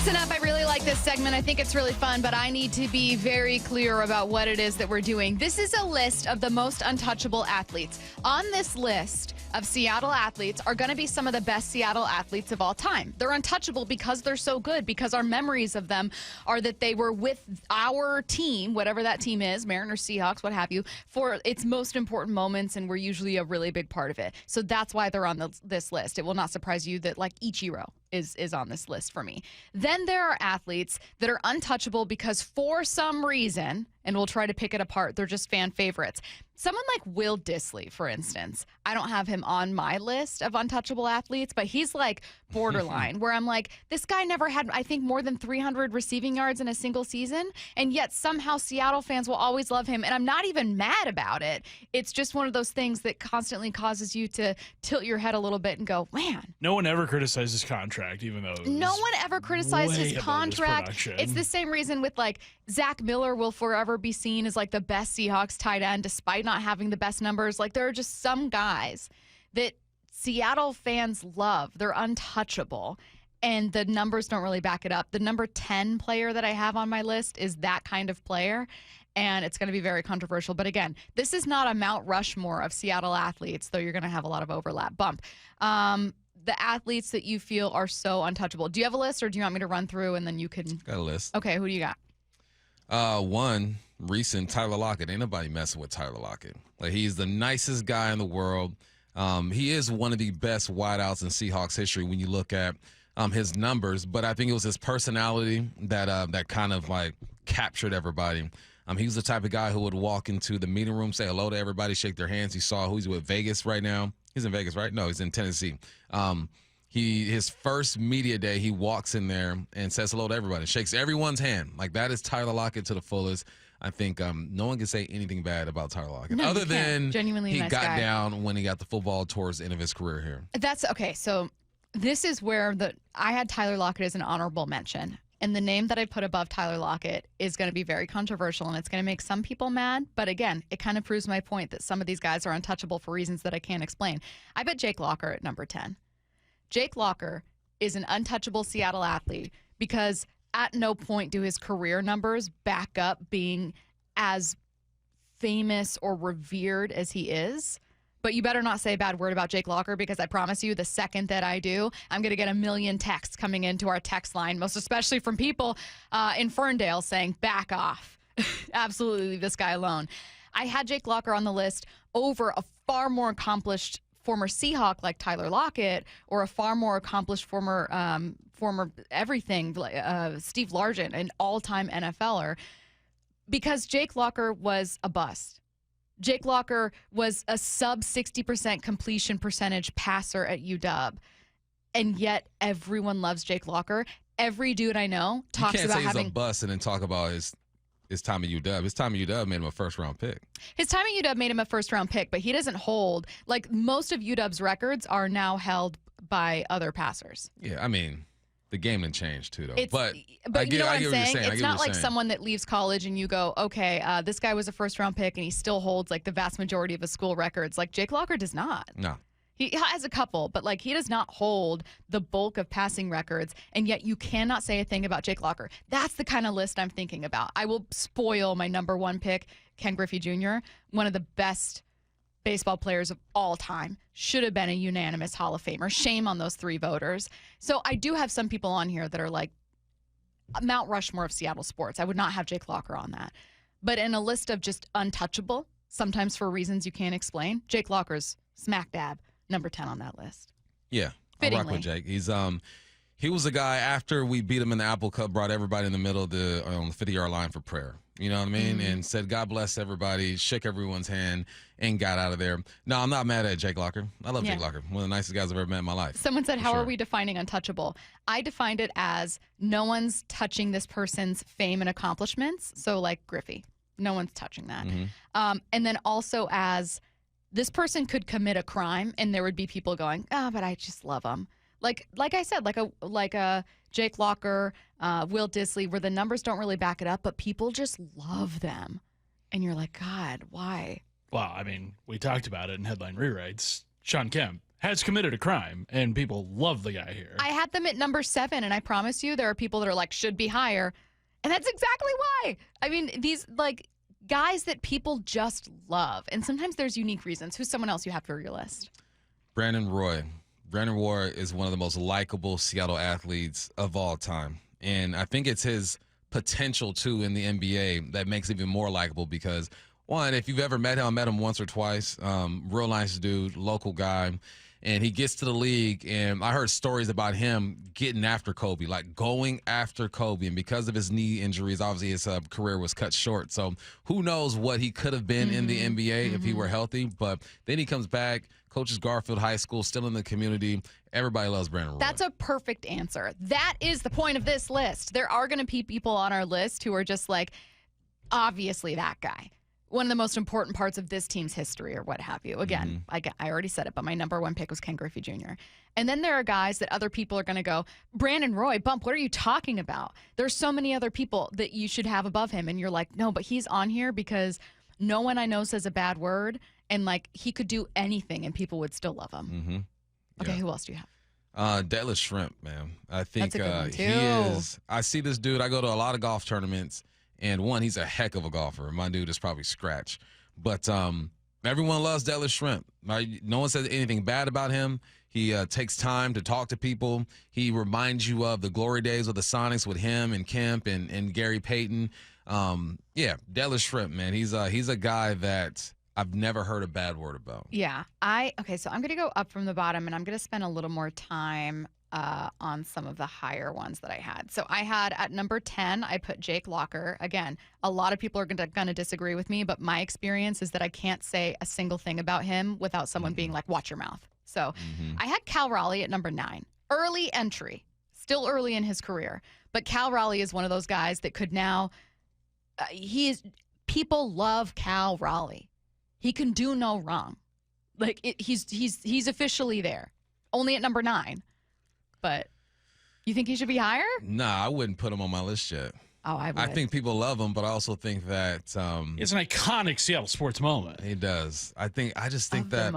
Listen up, I really like this segment. I think it's really fun, but I need to be very clear about what it is that we're doing. This is a list of the most untouchable athletes. On this list of Seattle athletes are going to be some of the best Seattle athletes of all time. They're untouchable because they're so good, because our memories of them are that they were with our team, whatever that team is, Mariners, Seahawks, what have you, for its most important moments, and we're usually a really big part of it. So that's why they're on this list. It will not surprise you that, like, Ichiro is on this list for me. Then there are athletes that are untouchable because for some reason, and we'll try to pick it apart, they're just fan favorites. Someone like Will Dissly, for instance. I don't have him on my list of untouchable athletes, but he's like borderline, where I'm like, this guy never had, I think, more than 300 receiving yards in a single season, and yet somehow Seattle fans will always love him, and I'm not even mad about it. It's just one of those things that constantly causes you to tilt your head a little bit and go, man. No one ever criticized his contract, even though no one ever criticized his contract. It's the same reason with, like, Zach Miller will forever be seen as like the best Seahawks tight end despite not having the best numbers. Like, there are just some guys that Seattle fans love. They're untouchable, and the numbers don't really back it up. The number 10 player that I have on my list is that kind of player, and it's going to be very controversial. But again, this is not a Mount Rushmore of Seattle athletes, though you're going to have a lot of overlap. Bump. The athletes that you feel are so untouchable. Do you have a list, or do you want me to run through and then you can? Got a list. Okay, who do you got? One recent, Tyler Lockett. Ain't nobody messing with Tyler Lockett. Like, he's the nicest guy in the world. He is one of the best wideouts in Seahawks history when you look at his numbers. But I think it was his personality that kind of like captured everybody. He was the type of guy who would walk into the meeting room, say hello to everybody, shake their hands. You saw who he's with Vegas right now. He's in Vegas, right? No, he's in Tennessee. His first media day, he walks in there and says hello to everybody, shakes everyone's hand. Like, that is Tyler Lockett to the fullest. I think no one can say anything bad about Tyler Lockett, no, other than genuinely he nice got guy. down when he got the football towards the end of his career here. That's okay. So this is where I had Tyler Lockett as an honorable mention. And the name that I put above Tyler Lockett is going to be very controversial, and it's going to make some people mad. But again, it kind of proves my point that some of these guys are untouchable for reasons that I can't explain. I bet Jake Locker at number 10. Jake Locker is an untouchable Seattle athlete because at no point do his career numbers back up being as famous or revered as he is. But you better not say a bad word about Jake Locker, because I promise you, the second that I do, I'm going to get a million texts coming into our text line, most especially from people in Ferndale saying, back off. Absolutely leave this guy alone. I had Jake Locker on the list over a far more accomplished former Seahawk like Tyler Lockett, or a far more accomplished former everything, Steve Largent, an all-time NFLer, because Jake Locker was a bust. Jake Locker was a sub 60% completion percentage passer at UW, and yet everyone loves Jake Locker. Every dude I know talks about having. You can't say he's a bust and then talk about his time at UW. His time at UW made him a first-round pick. His time at UW made him a first-round pick, but he doesn't hold, like, most of UW's records are now held by other passers. Yeah, I mean, the game didn't change too, though. But you know what I'm saying? It's not like someone that leaves college and you go, okay, this guy was a first-round pick and he still holds, like, the vast majority of his school records. Like, Jake Locker does not. No. He has a couple, but, like, he does not hold the bulk of passing records, and yet you cannot say a thing about Jake Locker. That's the kind of list I'm thinking about. I will spoil my number one pick, Ken Griffey Jr., one of the best baseball players of all time, should have been a unanimous Hall of Famer. Shame on those 3 voters. So I do have some people on here that are like Mount Rushmore of Seattle sports. I would not have Jake Locker on that. But in a list of just untouchable, sometimes for reasons you can't explain, Jake Locker's smack dab number 10 on that list. Yeah, I rock with Jake. He was a guy, after we beat him in the Apple Cup, brought everybody in the middle of the 50-yard line for prayer. You know what I mean? Mm-hmm. And said, God bless everybody, shook everyone's hand, and got out of there. No, I'm not mad at Jake Locker. I love Jake Locker. One of the nicest guys I've ever met in my life. Someone said, how are we defining untouchable? I defined it as no one's touching this person's fame and accomplishments. So like Griffey, no one's touching that. Mm-hmm. And then also as this person could commit a crime and there would be people going, but I just love him. Like I said, like a Jake Locker, Will Dissly, where the numbers don't really back it up, but people just love them. And you're like, God, why? Well, I mean, we talked about it in headline rewrites. Sean Kemp has committed a crime, and people love the guy here. I had them at number 7, and I promise you there are people that are like, should be higher. And that's exactly why. I mean, these, like, guys that people just love. And sometimes there's unique reasons. Who's someone else you have for your list? Brandon Roy. Brandon Roy is one of the most likable Seattle athletes of all time. And I think it's his potential, too, in the NBA that makes it even more likable because, one, if you've ever met him, I met him once or twice. Real nice dude, local guy. And he gets to the league, and I heard stories about him getting after Kobe, like going after Kobe. And because of his knee injuries, obviously his career was cut short. So who knows what he could have been in the NBA if he were healthy. But then he comes back, coaches Garfield High School, still in the community. Everybody loves Brandon Roy. That's a perfect answer. That is the point of this list. There are going to be people on our list who are just like, obviously that guy. One of the most important parts of this team's history or what have you. Again, I already said it, but my number 1 pick was Ken Griffey Jr. And then there are guys that other people are going to go, Brandon Roy, Bump, what are you talking about? There's so many other people that you should have above him. And you're like, no, but he's on here because no one I know says a bad word. And, like, he could do anything and people would still love him. Okay, who else do you have? Detlef Shrimp, man. I think That's a good one, too. he is. I see this dude. I go to a lot of golf tournaments. And one, he's a heck of a golfer. My dude is probably scratch. But everyone loves Detlef Shrimp. Right? No one says anything bad about him. He takes time to talk to people. He reminds you of the glory days of the Sonics with him and Kemp and Gary Payton. Detlef Shrimp, man. He's a guy that I've never heard a bad word about. Yeah. So I'm going to go up from the bottom, and I'm going to spend a little more time on some of the higher ones that I had. So I had at number 10, I put Jake Locker. Again, a lot of people are going to disagree with me, but my experience is that I can't say a single thing about him without someone being like, watch your mouth. So I had Cal Raleigh at number 9. Early entry, still early in his career. But Cal Raleigh is one of those guys that could now, people love Cal Raleigh. He can do no wrong. Like, he's officially there. Only at number 9. But you think he should be higher? Nah, I wouldn't put him on my list yet. Oh, I would. I think people love him, but I also think that It's an iconic Seattle sports moment. he does. I just think that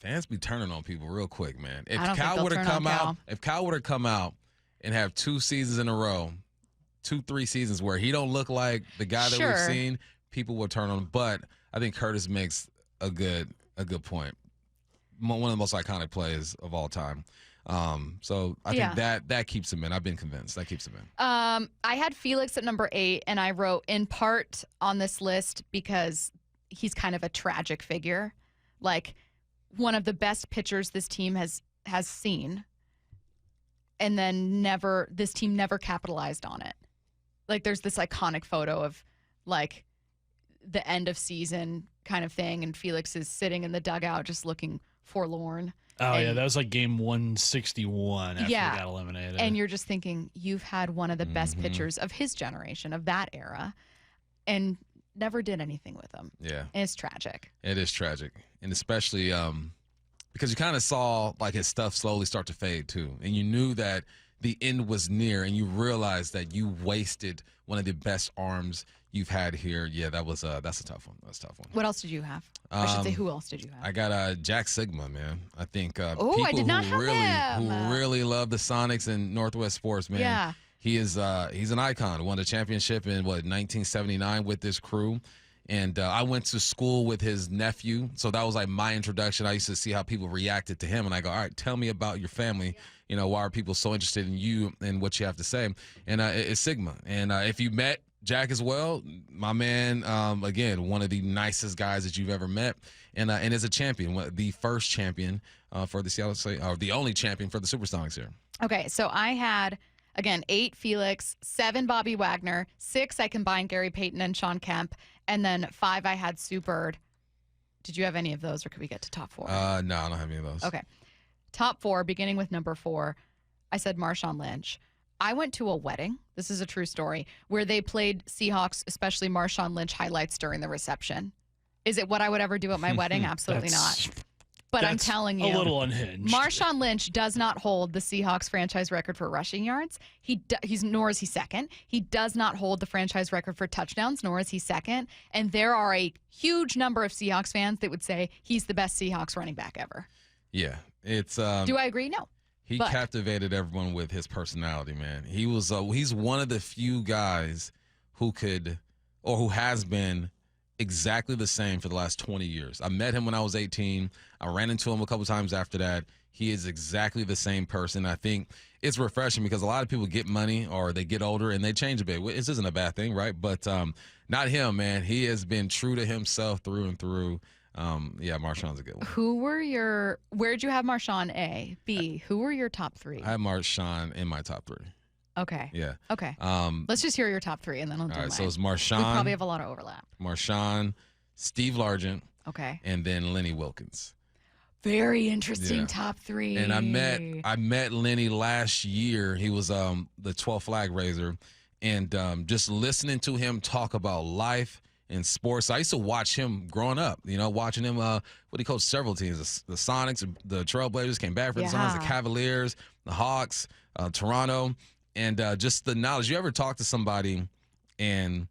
fans be turning on people real quick, man. If I don't think Cal they'll would have turn on come out, Cal. if Cal would have come out and have 2 seasons in a row, 3 seasons where he don't look like the guy that we've Sure. seen, people will turn on him. But I think Curtis makes a good point. One of the most iconic plays of all time. So I think that keeps him in. I've been convinced that keeps him in. I had Felix at number 8, and I wrote in part on this list because he's kind of a tragic figure, like one of the best pitchers this team has seen, and then this team never capitalized on it. Like, there's this iconic photo of like the end of season kind of thing, and Felix is sitting in the dugout just looking forlorn. Oh, yeah, that was like game 161 after he got eliminated. And you're just thinking, you've had one of the best pitchers of his generation, of that era, and never did anything with him. Yeah. And it's tragic. It is tragic. And especially because you kind of saw like his stuff slowly start to fade too. And you knew that the end was near, and you realized that you wasted one of the best arms you've had here. Yeah, that's a tough one. That's a tough one. What else did you have? I should say, who else did you have? I got Jack Sigma, man. I think people I did not have him. who really love the Sonics and Northwest sports, man. Yeah. He's an icon. Won a championship in 1979 with this crew. And I went to school with his nephew, so that was like my introduction. I used to see how people reacted to him, and I go, all right, tell me about your family. You know, why are people so interested in you and what you have to say? And it's Sigma. And if you met Jack as well, my man, again, one of the nicest guys that you've ever met, and is a champion, the first champion for the Seattle, or the only champion for the Supersonics here. Okay, so I had, again, 8 Felix, 7 Bobby Wagner, 6 I combined Gary Payton and Sean Kemp, and then 5 I had Sue Bird. Did you have any of those, or could we get to top 4? No, I don't have any of those. Okay. Top 4, beginning with number 4, I said Marshawn Lynch. I went to a wedding, this is a true story, where they played Seahawks, especially Marshawn Lynch highlights during the reception. Is it what I would ever do at my wedding? Absolutely not. But I'm telling you, a little unhinged. Marshawn Lynch does not hold the Seahawks franchise record for rushing yards. Nor is he second. He does not hold the franchise record for touchdowns, nor is he second. And there are a huge number of Seahawks fans that would say he's the best Seahawks running back ever. Yeah, it's. Do I agree? No. He But- captivated everyone with his personality, man. He was. He's one of the few guys who could, or who has been, exactly the same for the last 20 years. I met him when I was 18. I ran into him a couple times after that. He is exactly the same person. I think it's refreshing because a lot of people get money or they get older and they change a bit. This isn't a bad thing, right? But not him, man. He has been true to himself through and through. Yeah, Marshawn's a good one. Where'd you have Marshawn A? B, who were your top three? I have Marshawn in my top three. Okay. Yeah. Okay. Let's just hear your top three and then I'll do All right, mine. so it's We Marshawn, probably have a lot of overlap. Marshawn, Steve Largent, Okay. and then Lenny Wilkins. Very interesting Yeah. top three. And I met Lenny last year. He was the 12 flag raiser, and just listening to him talk about life and sports. I used to watch him growing up. Watching him. He coached several teams: the Sonics, the Trailblazers came back for the Sonics, the Cavaliers, the Hawks, Toronto, and just the knowledge. You ever talk to somebody and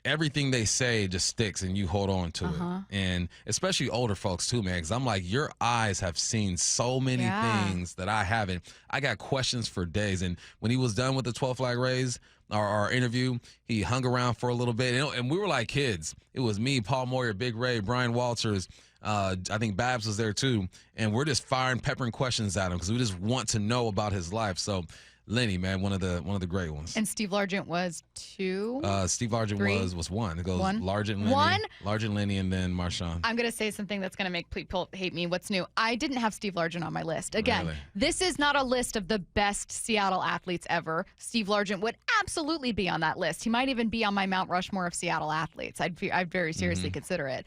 everything they say just sticks and you hold on to it. And especially older folks too, man, because I'm like, your eyes have seen so many things that I haven't. I got questions for days. And when he was done with the 12 flag raise, our interview, he hung around for a little bit. And we were like kids. It was me, Paul Moyer, Big Ray, Brian Walters. I think Babs was there too. And we're just peppering questions at him because we just want to know about his life. So Lenny, man, one of the great ones. And Steve Largent was two. Steve Largent was one. It goes One? Largent, Lenny, One? Largent, Lenny, and then Marshawn. I'm going to say something that's going to make people hate me. What's new? I didn't have Steve Largent on my list. Again, Really? This is not a list of the best Seattle athletes ever. Steve Largent would absolutely be on that list. He might even be on my Mount Rushmore of Seattle athletes. I'd very seriously consider it.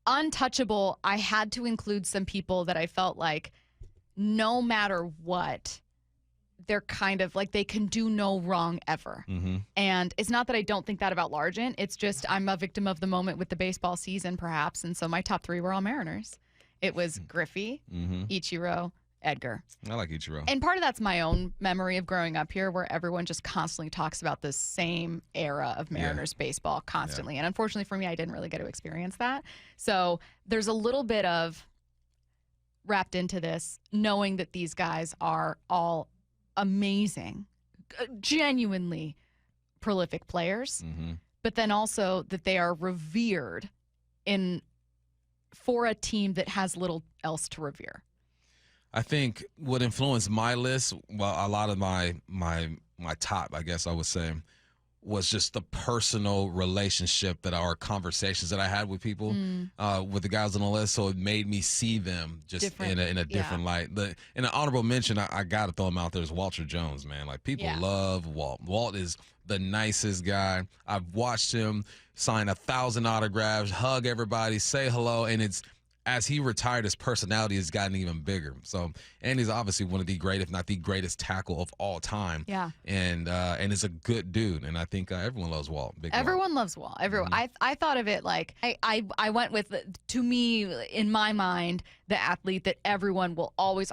Untouchable, I had to include some people that I felt like no matter what, they're kind of like they can do no wrong ever. And it's not that I don't think that about Largent. It's just I'm a victim of the moment with the baseball season, perhaps. And so my top three were all Mariners. It was Griffey, Ichiro, Edgar. I like Ichiro. And part of that's my own memory of growing up here where everyone just constantly talks about the same era of Mariners baseball constantly. And unfortunately for me, I didn't really get to experience that. So there's a little bit of wrapped into this, knowing that these guys are all amazing, genuinely prolific players, but then also that they are revered for a team that has little else to revere. I think what influenced my list, well, a lot of my top, I guess I would say, was just the personal relationship conversations that I had with people, with the guys on the list. So it made me see them just in a different light. In an honorable mention, I got to throw him out there, is Walter Jones, man. Like, people love Walt. Walt is the nicest guy. I've watched him sign 1,000 autographs, hug everybody, say hello, and it's, as he retired, his personality has gotten even bigger. So, and he's obviously one of the great, if not the greatest tackle of all time. Yeah. And is a good dude. And I think everyone loves Walt. Everyone loves Walt. Everyone. I thought of it like I went with, to me, in my mind, the athlete that everyone will always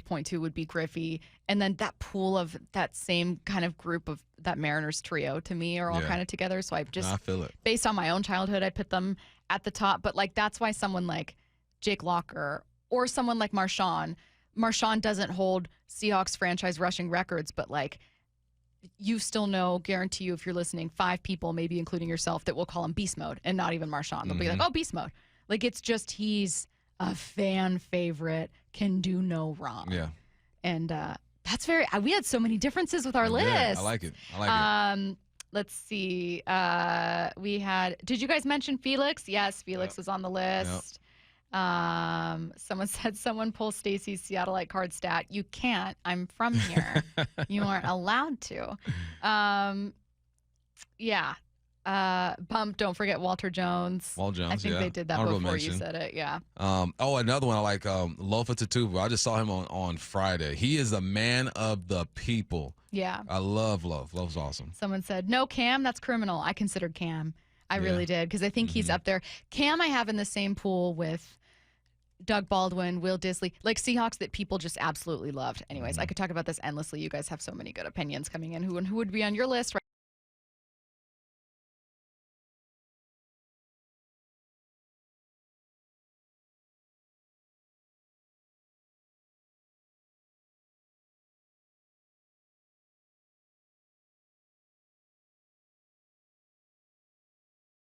point to would be Griffey. And then that pool of that same kind of group of that Mariners trio, to me, are all kind of together. So I feel it. Based on my own childhood, I put them at the top. But like, that's why someone like Jake Locker or someone like Marshawn doesn't hold Seahawks franchise rushing records, but like, you still know, guarantee you, if you're listening, 5 people, maybe including yourself, that will call him beast mode, and not even Marshawn. They'll be like, oh, beast mode. Like, it's just, he's a fan favorite, can do no wrong. Yeah. And that's we had so many differences with our list. I like it. Let's see. We had, did you guys mention Felix? Yes, Felix was on the list. Someone said someone pull Stacy's Seattleite card stat. You can't. I'm from here. You aren't allowed to. Bump, don't forget Walter Jones. Walt Jones, I think they did that honorable before mention. You said it, yeah. Another one I like, Lofa Tatupu. I just saw him on Friday. He is a man of the people. Yeah. I love Loaf. Loaf's awesome. Someone said, no, Cam, that's criminal. I considered Cam. I really did, because I think he's up there. Cam I have in the same pool with Doug Baldwin, Will Disley, like Seahawks that people just absolutely loved. Anyways, I could talk about this endlessly. You guys have so many good opinions coming in. Who would be on your list?